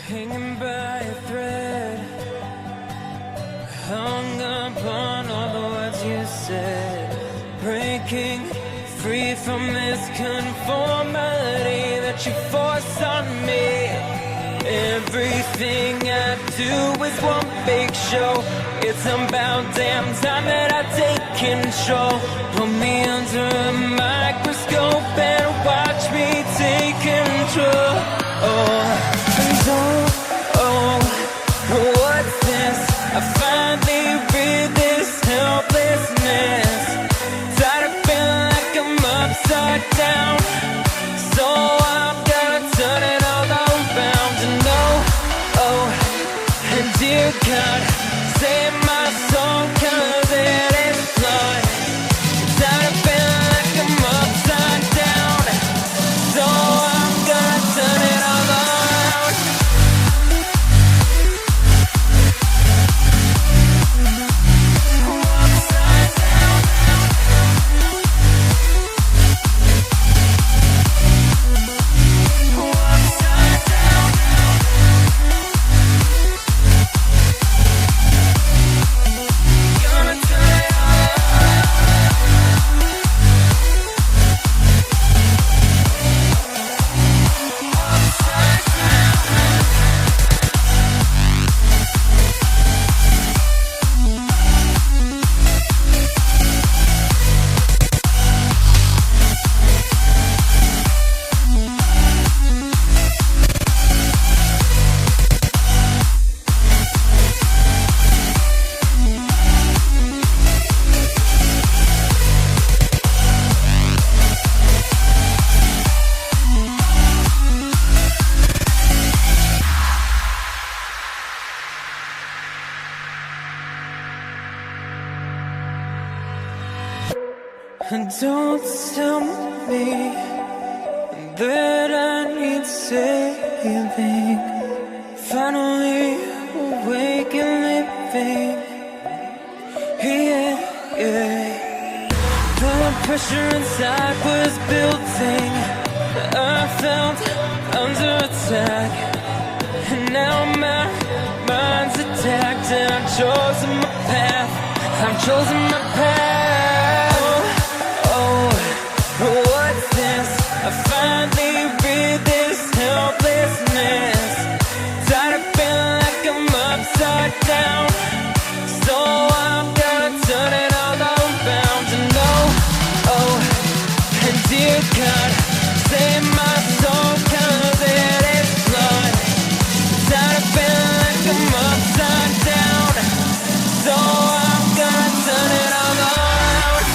Hanging by a thread, hung upon all the words you said, breaking free from this conformity that you force on me. Everything I do is one big show. It's about damn time that I take control. Put me under a microscope and watch me take control. What's this? I finally read this helplessness. Tired of feeling like I'm upside down, so I'm gonna turn it all around. And dear God, save my soul, 'cause it is flawed. Tired of feeling like I'm upside down, so I'm gonna turn it all around. Don't tell me that I need saving. Finally awake and living. The pressure inside was building. I felt under attack, and now my mind's attacked. And I've chosen my path. I've chosen my path. What's this? I finally read this helplessness. Tired of feeling like I'm upside down, so I'm gonna turn it all around. And dear God, save my soul, 'cause it is flawed. Tired of feeling like I'm upside down, so I'm gonna turn it all around.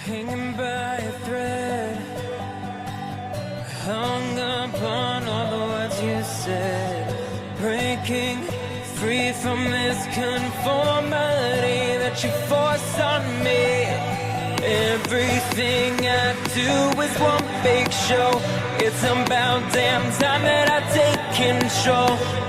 Hanging by a thread, hung upon all the words you said, breaking free from this conformity that you force on me. Everything I do is one big show. It's about damn time that I take control.